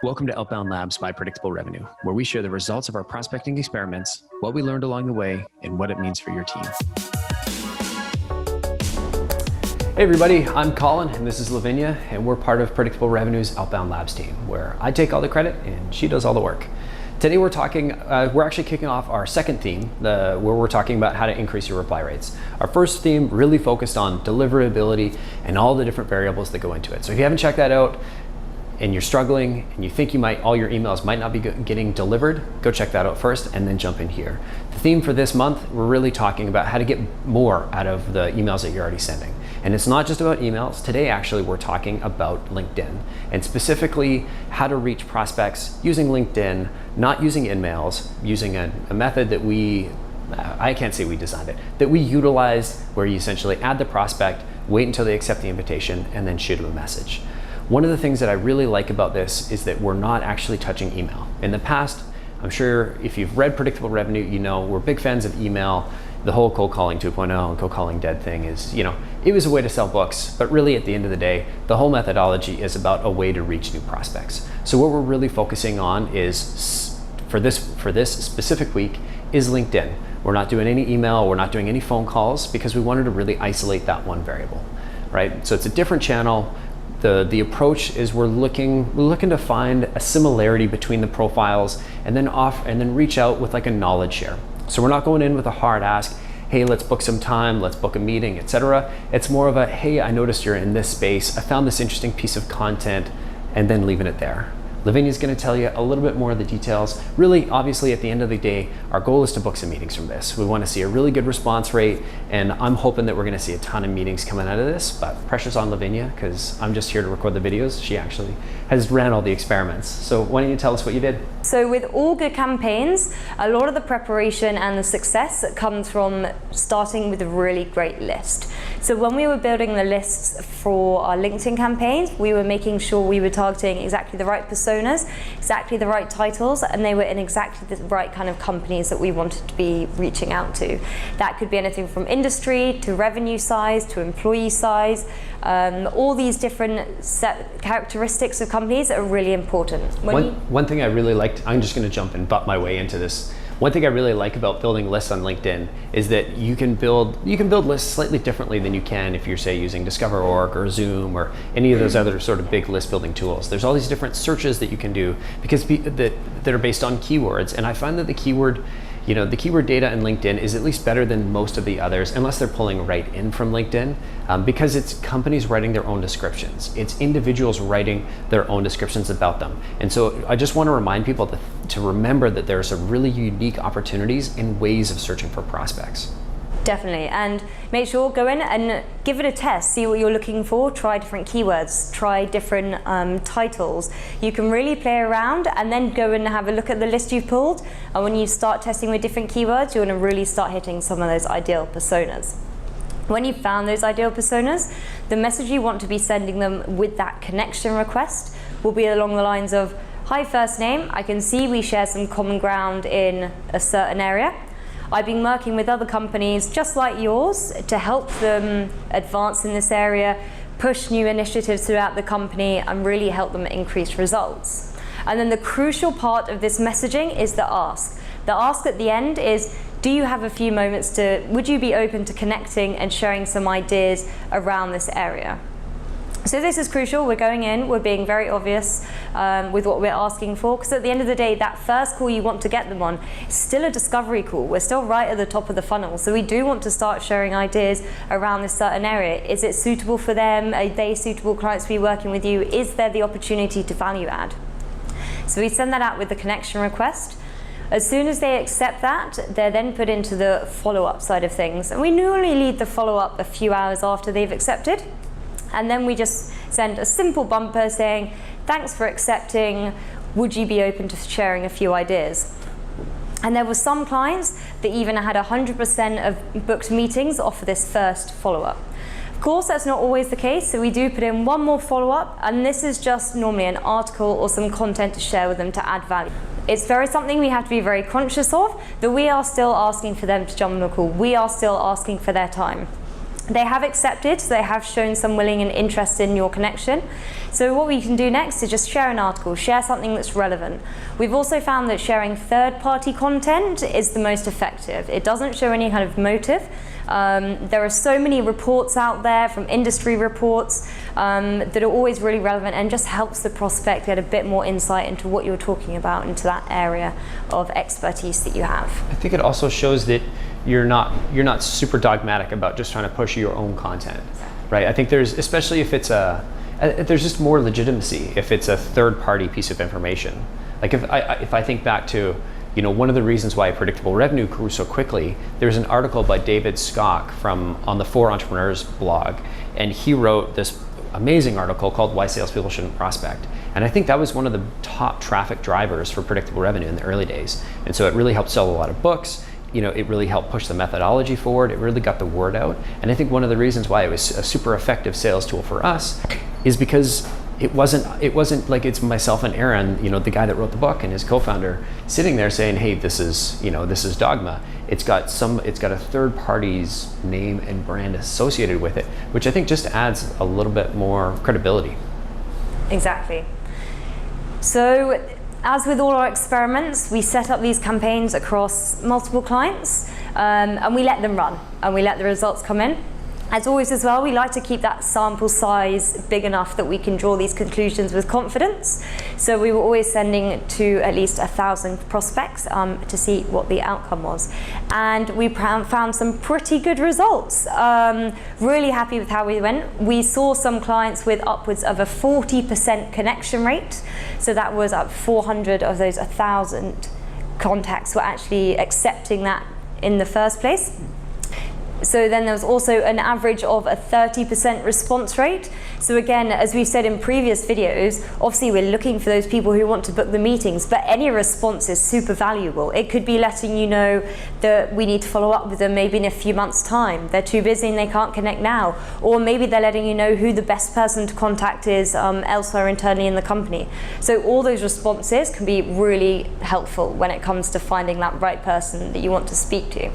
Welcome to Outbound Labs by Predictable Revenue, where we share the results of our prospecting experiments, what we learned along the way, and what it means for your team. Hey everybody, I'm Colin and this is Lavinia, and we're part of Predictable Revenue's Outbound Labs team, where I take all the credit and she does all the work. Today we're actually kicking off our second theme, where we're talking about how to increase your reply rates. Our first theme really focused on deliverability and all the different variables that go into it. So if you haven't checked that out, and you're struggling and you think all your emails might not be getting delivered, go check that out first and then jump in here. The theme for this month, we're really talking about how to get more out of the emails that you're already sending. And it's not just about emails. Today, actually, we're talking about LinkedIn, and specifically how to reach prospects using LinkedIn, not using InMails, using a method that I can't say we designed it, that we utilized, where you essentially add the prospect, wait until they accept the invitation, and then shoot them a message. One of the things that I really like about this is that we're not actually touching email. In the past, I'm sure if you've read Predictable Revenue, you know we're big fans of email. The whole cold calling 2.0 and cold calling dead thing is, it was a way to sell books, but really at the end of the day, the whole methodology is about a way to reach new prospects. So what we're really focusing on is, for this specific week, is LinkedIn. We're not doing any email, we're not doing any phone calls, because we wanted to really isolate that one variable, right? So it's a different channel. The approach is we're looking to find a similarity between the profiles and then reach out with like a knowledge share. So we're not going in with a hard ask, hey, let's book some time, let's book a meeting, etc. It's more of a, hey, I noticed you're in this space, I found this interesting piece of content, and then leaving it there. Lavinia's going to tell you a little bit more of the details. Really, obviously, at the end of the day, our goal is to book some meetings from this. We want to see a really good response rate, and I'm hoping that we're going to see a ton of meetings coming out of this, but pressure's on Lavinia, because I'm just here to record the videos. She actually has ran all the experiments. So why don't you tell us what you did? So with all good campaigns, a lot of the preparation and the success comes from starting with a really great list. So when we were building the lists for our LinkedIn campaigns, we were making sure we were targeting exactly the right personas, exactly the right titles, and they were in exactly the right kind of companies that we wanted to be reaching out to. That could be anything from industry to revenue size to employee size. All these different set characteristics of companies are really important. One thing I really liked, I'm just going to jump and butt my way into this. One thing I really like about building lists on LinkedIn is that you can build lists slightly differently than you can if you're, say, using DiscoverOrg or Zoom or any of those other sort of big list building tools. There's all these different searches that you can do that are based on keywords, and I find that the keyword data in LinkedIn is at least better than most of the others, unless they're pulling right in from LinkedIn, because it's companies writing their own descriptions. It's individuals writing their own descriptions about them. And so I just want to remind people to remember that there are some really unique opportunities and ways of searching for prospects. Definitely, and make sure, go in and give it a test, see what you're looking for, try different keywords, try different titles. You can really play around and then go and have a look at the list you've pulled, and when you start testing with different keywords, you want to really start hitting some of those ideal personas. When you've found those ideal personas, the message you want to be sending them with that connection request will be along the lines of, hi, first name, I can see we share some common ground in a certain area. I've been working with other companies just like yours to help them advance in this area, push new initiatives throughout the company, and really help them increase results. And then the crucial part of this messaging is the ask. The ask at the end is, do you have a few moments would you be open to connecting and sharing some ideas around this area? So this is crucial. We're going in, we're being very obvious with what we're asking for, because at the end of the day, that first call you want to get them on is still a discovery call. We're still right at the top of the funnel. So we do want to start sharing ideas around this certain area. Is it suitable for them? Are they suitable clients to be working with you? Is there the opportunity to value add? So we send that out with the connection request. As soon as they accept that, they're then put into the follow-up side of things. And we normally lead the follow-up a few hours after they've accepted. And then we just send a simple bumper saying, thanks for accepting, would you be open to sharing a few ideas? And there were some clients that even had 100% of booked meetings off of this first follow-up. Of course, that's not always the case, so we do put in one more follow-up, and this is just normally an article or some content to share with them to add value. It's something we have to be very conscious of, that we are still asking for them to jump on a call. We are still asking for their time. They have accepted, so they have shown some willing and interest in your connection. So what we can do next is just share an article, share something that's relevant. We've also found that sharing third-party content is the most effective. It doesn't show any kind of motive. There are so many reports out there from industry reports that are always really relevant and just helps the prospect get a bit more insight into what you're talking about, into that area of expertise that you have. I think it also shows that you're not super dogmatic about just trying to push your own content, right? I think especially if it's there's just more legitimacy if it's a third-party piece of information. Like if I think back to, one of the reasons why predictable revenue grew so quickly, there's an article by David Skock on the 4 Entrepreneurs blog, and he wrote this amazing article called Why Salespeople Shouldn't Prospect. And I think that was one of the top traffic drivers for predictable revenue in the early days. And so it really helped sell a lot of books. It really helped push the methodology forward. It really got the word out. And I think one of the reasons why it was a super effective sales tool for us is because it wasn't like it's myself and Aaron, the guy that wrote the book, and his co-founder sitting there saying, hey, this is dogma. It's got a third party's name and brand associated with it, which I think just adds a little bit more credibility. Exactly. So, as with all our experiments, we set up these campaigns across multiple clients, and we let them run, and we let the results come in. As always as well, we like to keep that sample size big enough that we can draw these conclusions with confidence. So we were always sending to at least 1,000 prospects to see what the outcome was. And we found some pretty good results. Really happy with how we went. We saw some clients with upwards of a 40% connection rate. So that was 400 of those 1,000 contacts were actually accepting that in the first place. So then there was also an average of a 30% response rate. So again, as we've said in previous videos, obviously we're looking for those people who want to book the meetings, but any response is super valuable. It could be letting you know that we need to follow up with them maybe in a few months' time. They're too busy and they can't connect now. Or maybe they're letting you know who the best person to contact is elsewhere internally in the company. So all those responses can be really helpful when it comes to finding that right person that you want to speak to.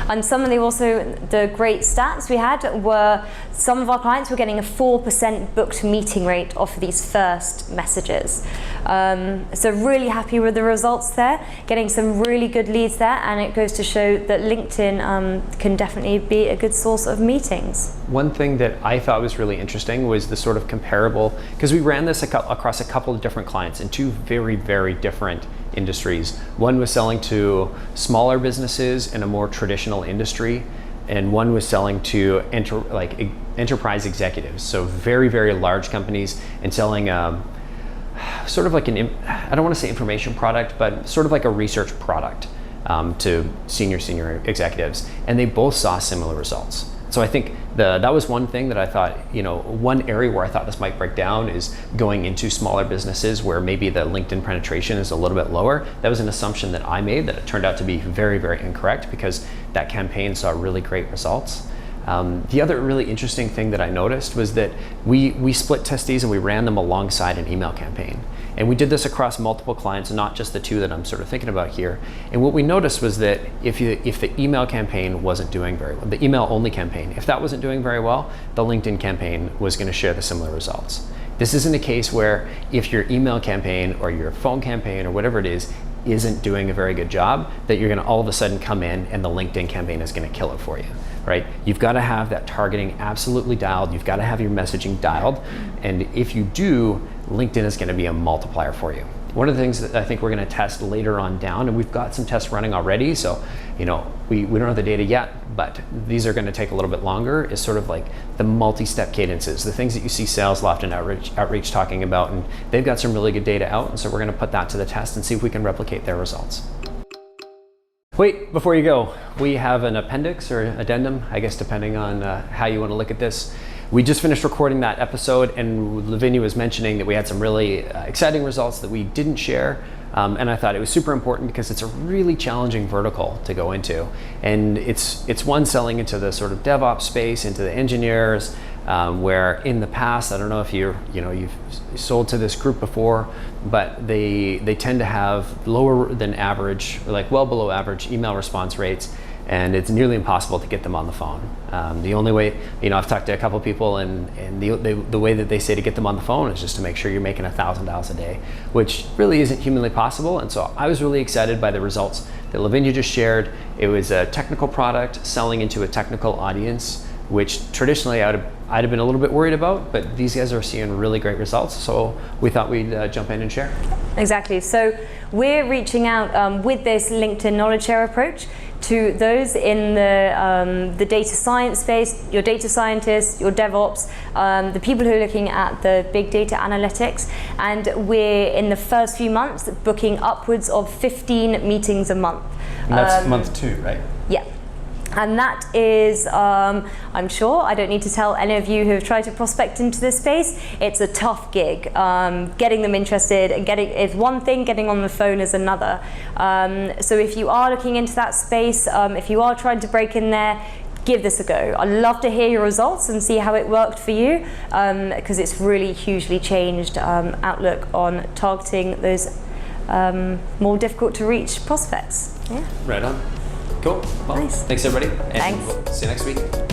And some of the great stats we had were some of our clients were getting a 4% booked meeting rate off of these first messages. So really happy with the results there, getting some really good leads there, and it goes to show that LinkedIn can definitely be a good source of meetings. One thing that I thought was really interesting was the sort of comparable, because we ran this across a couple of different clients in 2 very, very different industries. One was selling to smaller businesses in a more traditional industry, and one was selling to enterprise executives, so very, very large companies, and selling sort of like I don't want to say information product, but sort of like a research product to senior executives, and they both saw similar results. So I think that was one thing that I thought, one area where I thought this might break down is going into smaller businesses where maybe the LinkedIn penetration is a little bit lower. That was an assumption that I made that it turned out to be very, very incorrect, because that campaign saw really great results. The other really interesting thing that I noticed was that we split testes and we ran them alongside an email campaign. And we did this across multiple clients, not just the 2 that I'm sort of thinking about here. And what we noticed was that if the email campaign wasn't doing very well, the email only campaign, if that wasn't doing very well, the LinkedIn campaign was going to share the similar results. This isn't a case where if your email campaign or your phone campaign or whatever it is isn't doing a very good job, that you're going to all of a sudden come in and the LinkedIn campaign is going to kill it for you, right? You've got to have that targeting absolutely dialed. You've got to have your messaging dialed. And if you do, LinkedIn is going to be a multiplier for you. One of the things that I think we're going to test later on down, and we've got some tests running already, so we don't have the data yet, but these are going to take a little bit longer, is sort of like the multi-step cadences, the things that you see SalesLoft and Outreach talking about, and they've got some really good data out, and so we're going to put that to the test and see if we can replicate their results. Wait, before you go, we have an appendix or addendum, I guess depending on how you want to look at this. We just finished recording that episode, and Lavinia was mentioning that we had some really exciting results that we didn't share. And I thought it was super important because it's a really challenging vertical to go into. And it's one selling into the sort of DevOps space, into the engineers, where in the past, I don't know if you've sold to this group before, but they tend to have lower than average, or like well below average email response rates. and it's nearly impossible to get them on the phone. The only way, I've talked to a couple people, and the way that they say to get them on the phone is just to make sure you're making $1,000 a day, which really isn't humanly possible. And so I was really excited by the results that Lavinia just shared. It was a technical product selling into a technical audience, which traditionally I'd have been a little bit worried about, but these guys are seeing really great results, so we thought we'd jump in and share. Exactly. So we're reaching out with this LinkedIn knowledge share approach to those in the data science space, your data scientists, your DevOps, the people who are looking at the big data analytics. And we're in the first few months booking upwards of 15 meetings a month. And that's month 2, right? Yeah. And that is, I'm sure, I don't need to tell any of you who have tried to prospect into this space, it's a tough gig. Getting them interested and is one thing, getting on the phone is another. So if you are looking into that space, if you are trying to break in there, give this a go. I'd love to hear your results and see how it worked for you, because it's really hugely changed outlook on targeting those more difficult to reach prospects. Yeah. Right on. Cool. Well, nice. Thanks everybody. And Thanks. We'll see you next week.